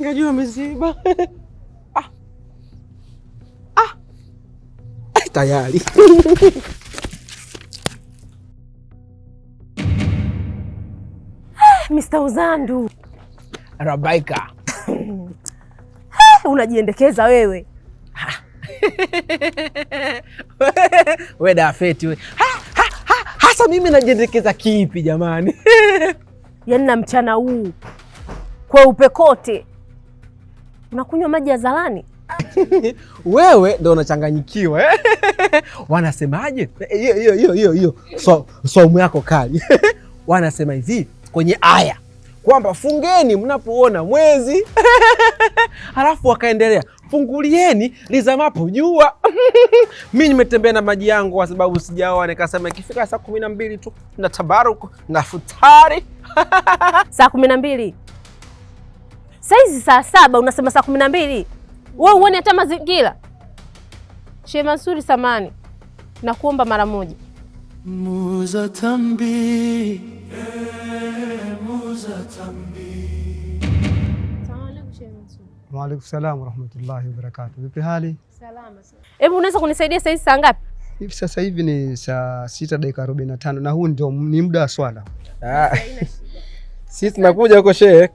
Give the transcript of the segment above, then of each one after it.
Ngajua ameziba. Tayari. Mr. Uzandu. Rabaika. Unajiendekeza wewe. Wewe dafeti wewe. Hasa mimi najiendekeza kipi jamani? Yaani na mchana huu kweupe kote unakunywa maji ya zalani? Wewe ndo unachanganyikiwa. Wanasemaje? Hiyo somo yako kali. Wanasema hivi kwenye aya kwamba fungeni mnapoona mwezi. Halafu wakaendelea fungulieni lizamapo jua. Mimi nimetembea na maji yangu kwa sababu sijaoa, nikasema ikifika saa 12 tu na tabaruku na futari. Saa 12? Saizi saa 7 unasema saa 12? Wewe uone hata mazingira. Sheikh Mansuri samani, nakuomba mara moja. Muza tambi, muza tambi. Wa alaykum salaam wa rahmatullahi wa barakatuh. Vipi hali? Salama sana. Hebu unaweza kunisaidia saizi saa ngapi? Hivi sasa hivi ni saa 6 dakika 45 na huu ndio ni muda wa swala. Sisi tunakuja huko Sheikh.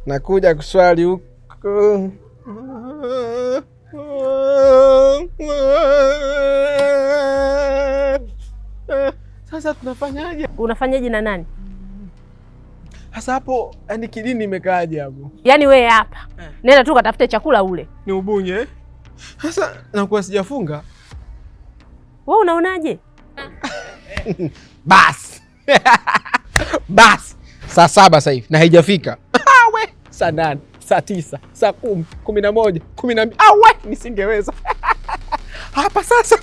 Nakuja kuswali huko. Sasa tunafanyaje? Unafanyaje na nani? Sasa hapo yani kidini imekaaje hapo? Yaani wewe hapa. Nenda tu katafute chakula ule. Ni ubunye. Sasa nakuwa sijafunga. Wewe unaonaje? Bas. Bas. Saa 7 sasa hivi na haijafika. We, saa 8, saa 9, saa 10, 11, 12. We, nisingeweza. Hapa sasa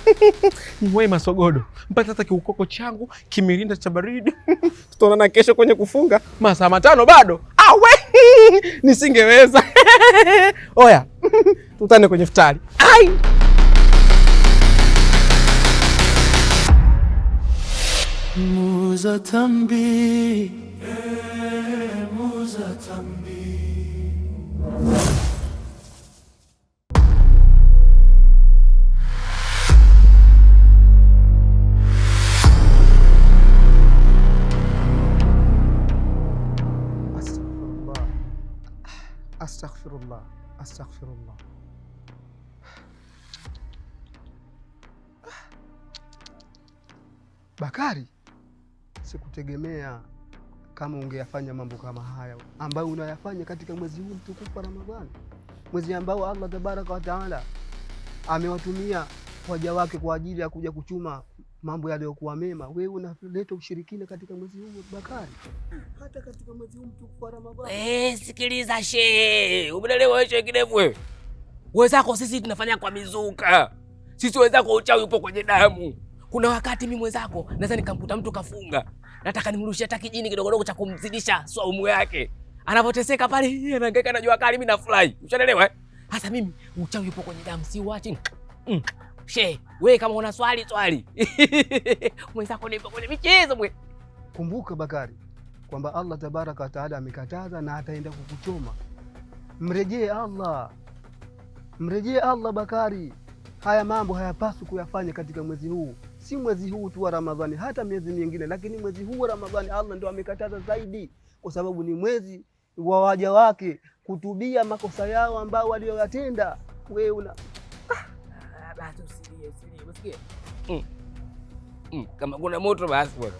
ni wewe Masogodo. Mpaka hata kiukoko changu kimirinda cha baridi. Tutaonana kesho kwenye kufunga. Masaa 5 bado. We, nisingeweza. Oya, tutane kwenye futari. Ai! Muza tambi, muza tambi. Astaghfirullah. Astaghfirullah. Bakari, sikutegemea kama ungeyafanya mambo kama haya ambayo unayafanya katika mwezi huu mtukufu wa Ramadhani, mwezi ambao Allah tabaraka wa taala amewatumia waja wake kwa ajili ya kuja kuchuma mambo yaliyokuwa mema. Wewe unaleta ushirikina katika mwezi huu Bakari, hata katika mwezi huu mtukufu wa Ramadhani. Sikiliza shehe, umeelewa wewe shehe kidevu wewe? Wenzako sisi tunafanya kwa mizuka. Sisi wenzako uchawi upo kwenye damu. Kuna wakati mimi mwenzako naweza nikamkuta mtu kafunga. Nataka nimrushie hata kijini kidogo cha kumzidisha saumu yake. Anapoteseka pale anahangaika na jua kali, mimi nafurahi. Ushaelewa eh? Sasa mimi uchawi upo kwenye damu, si uache. Shehe, wewe kama una swali. Mwenzako nipo kwenye michezo mwe. Kumbuka Bakari kwamba Allah tabaraka wa taala amekataza na ataenda kukuchoma. Mrejee Allah. Mrejee Allah Bakari. Haya mambo hayapaswi kuyafanya katika mwezi huu. Si mwezi huu tu wa Ramadhani, hata miezi mingine, lakini mwezi huu wa Ramadhani Allah ndio amekataza zaidi, kwa sababu ni mwezi wa waja wake kutubia makosa yao ambao walioyatenda. Wewe una basi usilie, usikie. Kama kuna moto basi bwana.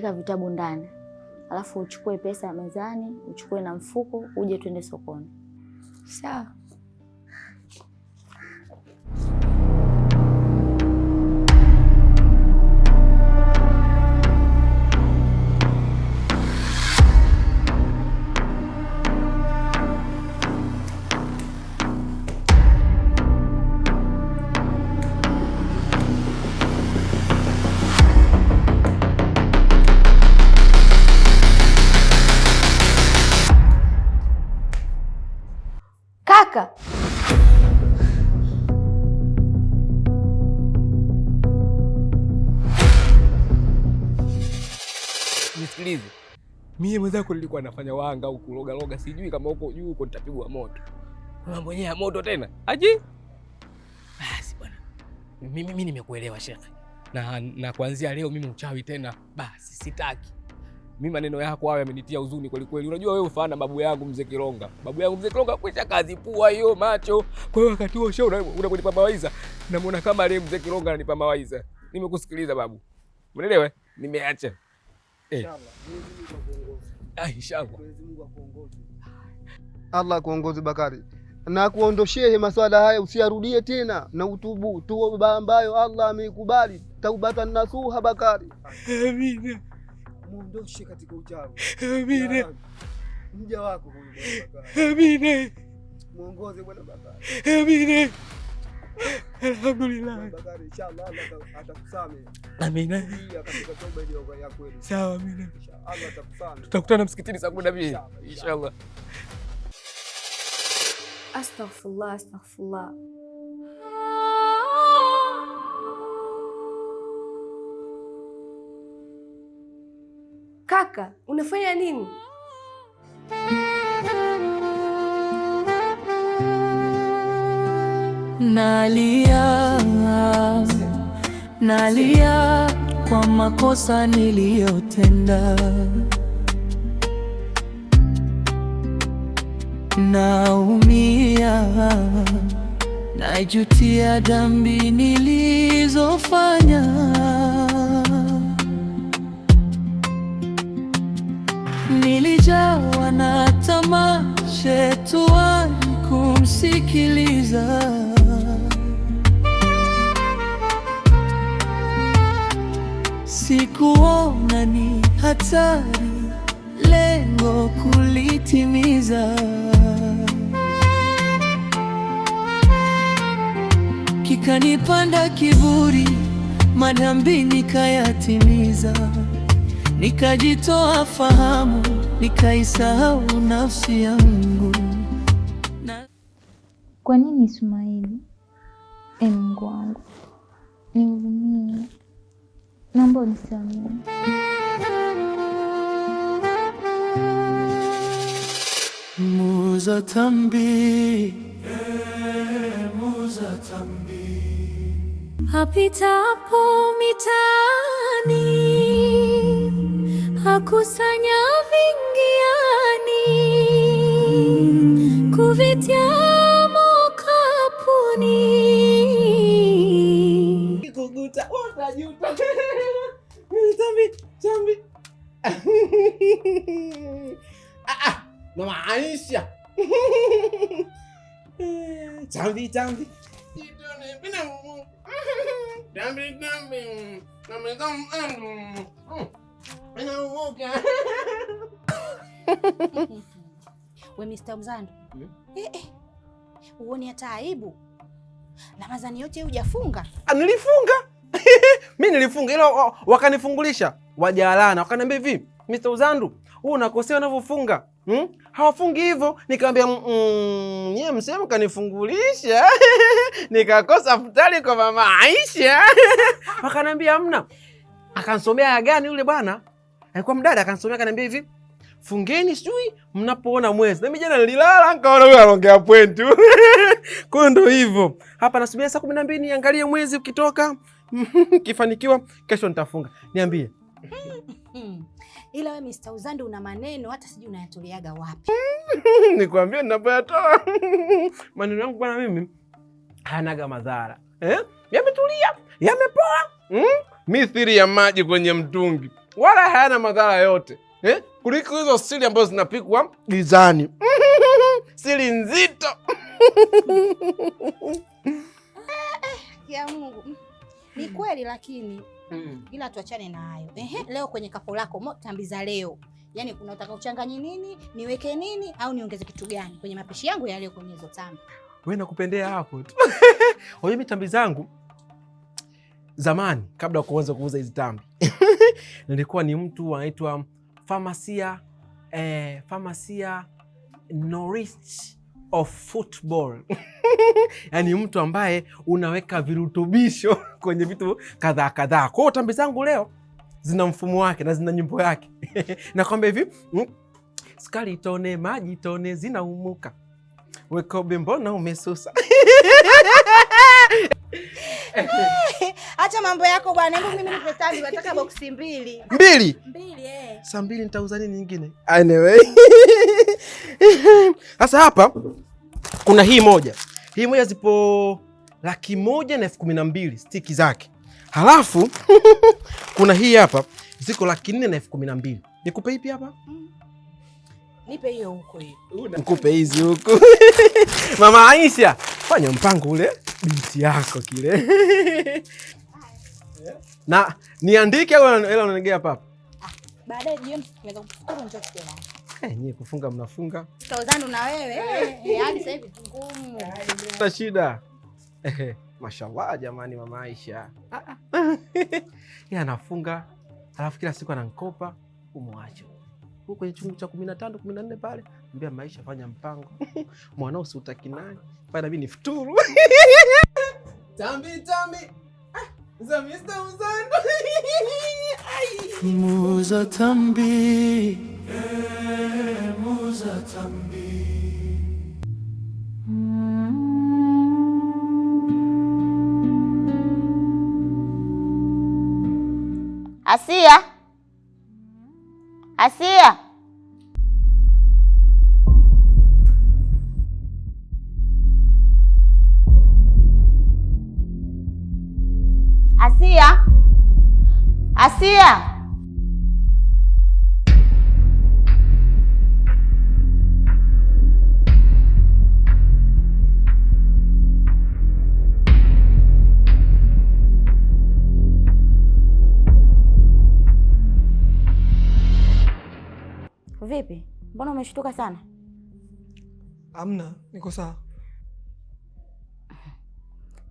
weka vitabu ndani, alafu uchukue pesa ya mezani, uchukue na mfuko, uje twende sokoni. Sawa? Kaka, nisikilize. Mimi mwenzako nilikuwa nafanya wanga au kuloga, sijui kama huko juu huko nitapigwa moto. Mambo yenyewe ya moto tena. Aje? Basi bwana. Mimi nimekuelewa shekhe. Na kuanzia leo mimi uchawi tena. Basi sitaki. Mimi maneno yako hayo yamenitia huzuni kweli kweli. Unajua wewe ufaana babu yangu Mzee Kilonga. Babu yangu Mzee Kilonga kwisha kazi pua hiyo macho. Kwa hiyo wakati huo shauri unaponipa mawaidha, namuona kama leo Mzee Kilonga ananipa mawaidha. Nimekusikiliza babu. Umeelewa? Nimeacha. Inshallah. Inshallah. Mungu akuongoze. Allah akuongoze Bakari. Na kuondoshee maswala haya, usiyarudie tena na utubu toba ambayo Allah ameikubali. Taubatan nasuha Bakari. Amina. Muondoshe katika uchawi. Amina. Mja wako huyu Bakari. Amina. Muongoze bwana Bakari. Amina. Alhamdulillah. Bakari, inshallah Allah atakusamehe. Amina. Katika toba ile ya kweli. Sawa, amina. Allah atakusamehe. Tutakutana msikitini saa 12. Inshallah. astaghfirullah, astaghfirullah. Kaka, unafanya nini? Nalia kwa makosa niliyotenda, naumia, najutia dhambi nilizofanya. Nilijawa na tamaa, shetani kumsikiliza. Sikuona ni hatari lengo kulitimiza. Kikanipanda kiburi, madhambi nikayatimiza. Nikajitoa fahamu, nikaisahau nafsi yangu. Kwa nini Ismaili? Mungu wangu, nihurumie. Naomba unisamehe. Muza tambi, Muza tambi, Apitapo mitaani, hakusanya vingiani, kuvitia mokapuni. Kuguta utajuta. Jambi. Na maisha. Jambi. Jambi. We Mr. Mzandu. Uone hata aibu. Ramadhani yote hujafunga? Nilifunga. Mimi nilifunga ila wakanifungulisha. Wajalana wakaniambia hivi, Mr. Uzandu, wewe unakosea unavyofunga. Hawafungi hivyo. Nikamwambia yeye msema kanifungulisha. Nikakosa futari kwa mama Aisha. Wakaniambia hamna. Akansomea aya gani yule bwana? Alikuwa mdada, akansomea akaniambia hivi, fungeni sijui mnapoona mwezi. Na mimi jana nililala nikaona huyu anaongea point. Kwa ndo hivyo. Hapa nasubiri saa 12 niangalie mwezi ukitoka. Kifanikiwa kesho nitafunga. Niambie. Ila we Mr. Uzandu una maneno hata sijui unayatoleaga wapi. Nikwambia ninapoyatoa. Maneno yangu bwana mimi hanaga madhara. Yametulia, yamepoa. Mithili ya maji kwenye mtungi. wala hayana madhara yote kuliko hizo siri ambazo zinapikwa gizani. Siri nzito. Ya Mungu. Ni kweli lakini ila tuachane na hayo. Leo kwenye kapo lako tambi za leo. Yaani kuna utaka uchanganye nini? Niweke nini au niongeze kitu gani kwenye mapishi yangu ya leo kwenye hizo tambi? Wewe nakupendea hapo tu. Mimi tambi zangu zamani kabla ya kuanza kuuza hizi tambi nilikuwa ni mtu anaitwa Pharmacia Nourish of Football. Yaani mtu ambaye unaweka virutubisho kwenye vitu kadhaa kadhaa. Kwa hiyo tambi zangu leo zina mfumo wake na zina nyimbo yake. Nakwambia hivi, sukari tone, maji tone, zinaumuka. Wekobe mbona umesusa? Acha mambo yako bwana. Hebu mimi nipe tambi, nataka boksi 2. 2? 2 Saa 2 nitauza nini nyingine? Anyway. Sasa hapa kuna hii moja. Hii moja zipo 1,112,000 stiki zake. Halafu kuna hii hapa ziko 4,412,000. Nikupe ipi hapa? Nipe hiyo huko hiyo. Nikupe hizi huko. Mama Aisha, fanya mpango ule binti yako kile. Na niandike au unanigea hapa? Baadaye jioni naweza kukushukuru njoo tena. Nyie kufunga mnafunga. Tutauzana na wewe. Hadi sasa hivi ngumu. Na shida. Mashallah jamani Mama Aisha. Yeye anafunga, alafu kila siku ananikopa, umwache. Huko kwenye chungu cha 15, 14 pale, mbia maisha fanya mpango. Mwanao si utaki nani? Pale mimi ni futuru. Tambi. Za Mr. Uzando. Muza tambi. Muza tambi. Asia. Asia. Asia. Asia. Vipi? Mbona umeshtuka sana? Amna, niko sawa.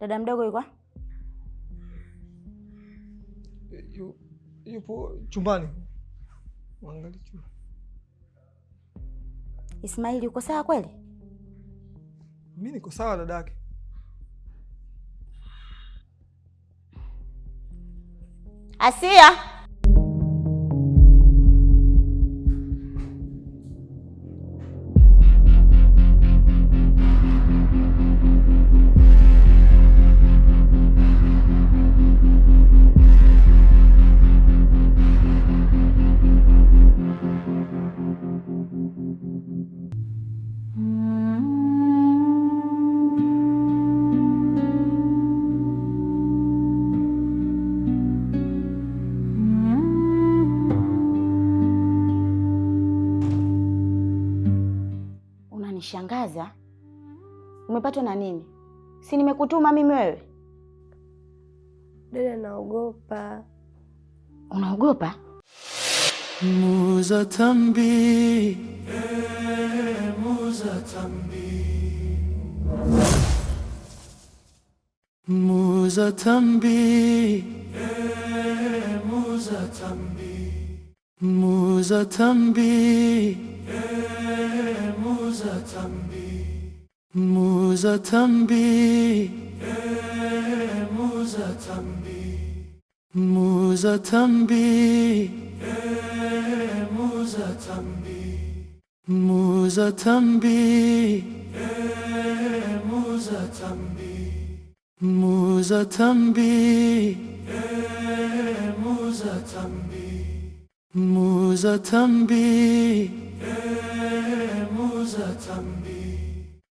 Dada mdogo yuko? Yupo chumbani. Mwangalie chumba. Ismaili yuko sawa kweli? Mimi niko sawa dadake. Asia. Unanishangaza. Umepatwa na nini? Si nimekutuma mimi wewe? Dada, naogopa. Unaogopa? Muza tambi. Muza tambi. Muza tambi. Muza tambi. Muza tambi. Muza tambi. Muza tambi. Muza tambi. Muza tambi. Muza tambi. Muza tambi. Muza tambi. Muza tambi. Muza tambi. Muza tambi. Muza tambi.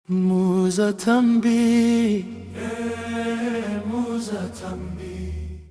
Muza tambi. Muza tambi.